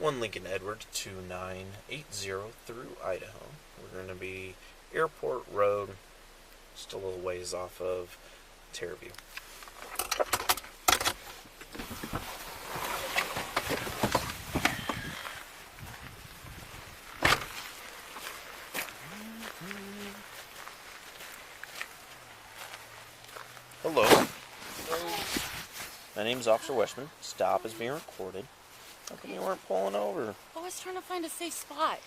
1 Lincoln Edward 2980 through Idaho. We're going to be Airport Road, just a little ways off of Terraview. Hello. My name's Officer Whitman. Stop is being recorded. How come you weren't pulling over? I was trying to find a safe spot.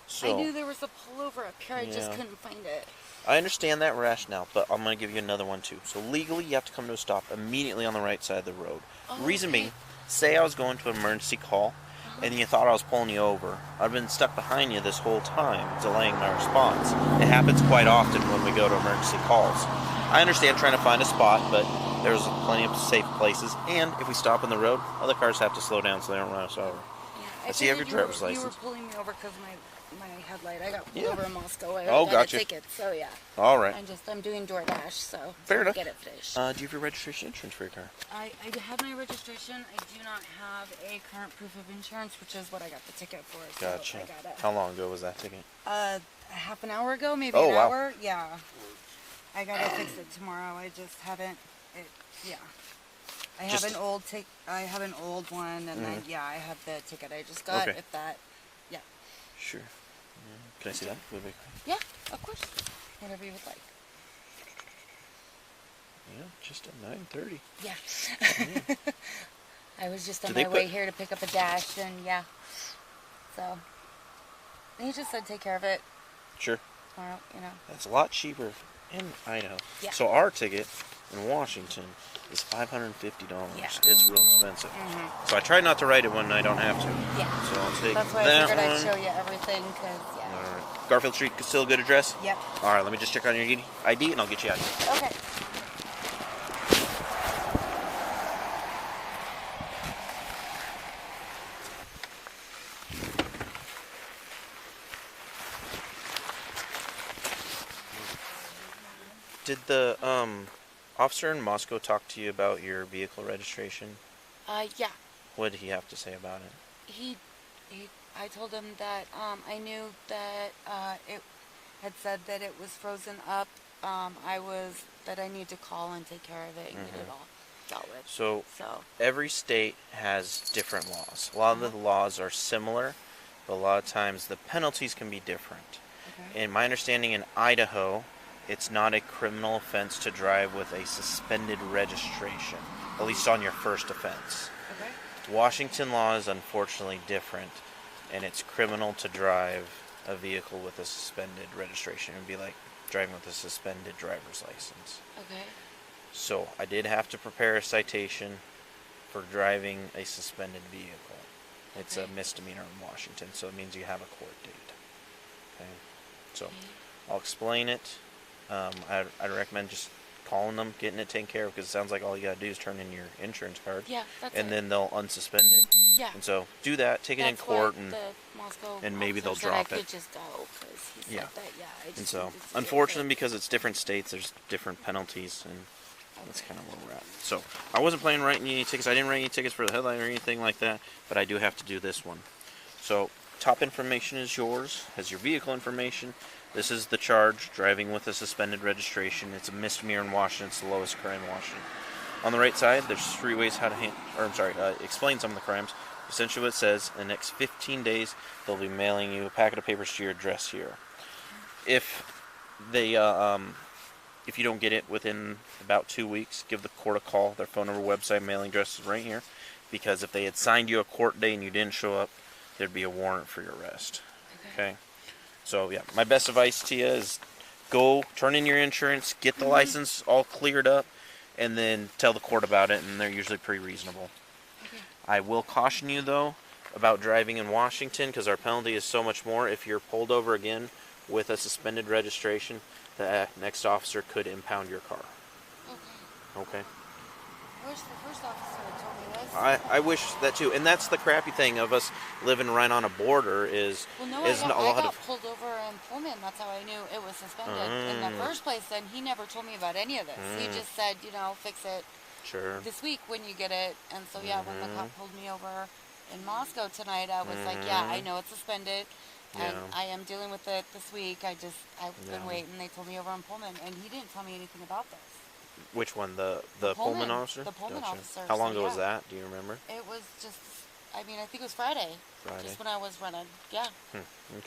So, I knew there was a pullover up here. I just couldn't find it. I understand that rationale, but I'm going to give you another one too. So legally, you have to come to a stop immediately on the right side of the road. Reason being, say I was going to an emergency call, and you thought I was pulling you over. I've been stuck behind you this whole time, delaying my response. It happens quite often when we go to emergency calls. I understand trying to find a spot, but there's plenty of safe places, and if we stop on the road, other cars have to slow down so they don't run us over. Yeah, I see you have your driver's license. You were pulling me over because my headlight. I got pulled over in Moscow. I got gotcha. a ticket, so yeah. All right. I'm doing DoorDash, so fair enough. Get it finished. Do you have your registration insurance for your car? I have my registration. I do not have a current proof of insurance, which is what I got the ticket for. So Gotcha. I got it. How long ago was that ticket? Half an hour ago, maybe an hour. Yeah. I gotta fix it tomorrow. I just haven't. I have an old one, and then I have the ticket I just got. Okay. If that, Sure. Can I see that? Yeah, of course. Whatever you would like. Yeah, just at 9:30. Yeah. I was just on my way here to pick up a dash, and so he just said take care of it. Sure. Tomorrow, That's a lot cheaper in Idaho. Yeah. So our ticket in Washington is $550. Yeah. It's real expensive. So I try not to write it when I don't have to. Yeah. So I'll take That's why that I figured one. I'd show you everything, because All right. Garfield Street, still a good address? Yep. All right, let me just check on your ID and I'll get you out of here. Okay. Did the officer in Moscow talk to you about your vehicle registration? Yeah. What did he have to say about it? I told him that I knew that it had said that it was frozen up. That I need to call and take care of it and get it all dealt with. So every state has different laws. A lot of the laws are similar, but a lot of times the penalties can be different. Okay. In my understanding, in Idaho, it's not a criminal offense to drive with a suspended registration, at least on your first offense. Okay. Washington law is unfortunately different, and it's criminal to drive a vehicle with a suspended registration. It would be like driving with a suspended driver's license. Okay. So I did have to prepare a citation for driving a suspended vehicle. It's a misdemeanor in Washington, so it means you have a court date. Okay. So I'll explain it. I'd recommend just calling them, getting it taken care of, because it sounds like all you gotta do is turn in your insurance card. Yeah, that's and it. then they'll unsuspend it. Yeah. And so do that, take it in court, and maybe they'll drop I it. could just go, 'cause he said that, And so, unfortunately, because it's different states, there's different penalties, and that's kind of where we're at. So, I wasn't planning on writing you any tickets. I didn't write any tickets for the headline or anything like that, but I do have to do this one. So, top information is yours, has your vehicle information. This is the charge, driving with a suspended registration. It's a misdemeanor in Washington. It's the lowest crime in Washington. On the right side, there's 3 ways how to explain some of the crimes. Essentially what it says, in the next 15 days, they'll be mailing you a packet of papers to your address here. If they, if you don't get it within about 2 weeks, give the court a call. Their phone number, website, mailing address is right here. Because if they had signed you a court date and you didn't show up, there'd be a warrant for your arrest. Okay? So, yeah, my best advice to you is go turn in your insurance, get the license all cleared up, and then tell the court about it, and they're usually pretty reasonable. Okay. I will caution you, though, about driving in Washington, because our penalty is so much more. If you're pulled over again with a suspended registration, the next officer could impound your car. Okay? I wish the first officer had told me this. I wish that too, and that's the crappy thing of us living right on a border is Well, no, is I a lot got of pulled over in Pullman. That's how I knew it was suspended in the first place. And he never told me about any of this. He just said, fix it sure. this week when you get it. And so when the cop pulled me over in Moscow tonight, I was like, yeah, I know it's suspended. And Yeah. I am dealing with it this week. I've been Yeah. waiting. They told me over in Pullman, and he didn't tell me anything about this. Which one? The Pullman officer? The Pullman Gotcha. officer. How long So, ago was yeah. that? Do you remember? It was just, I think it was Friday. Friday. Just when I was running. Yeah. Okay.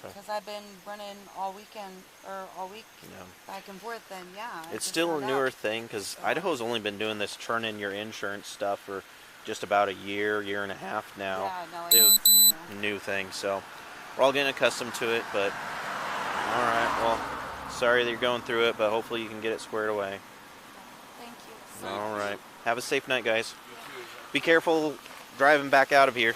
Because I've been running all weekend, or all week, Yeah. back and forth, and yeah. I It's just still a found newer out. thing because So- Idaho's only been doing this turn in your insurance stuff for just about a year and a half now. Yeah, no, I It know was it's new. new thing, so we're all getting accustomed to it. But all right, well, sorry that you're going through it, but hopefully you can get it squared away. Thank you so All much. right, have a safe night, guys. Be careful driving back out of here.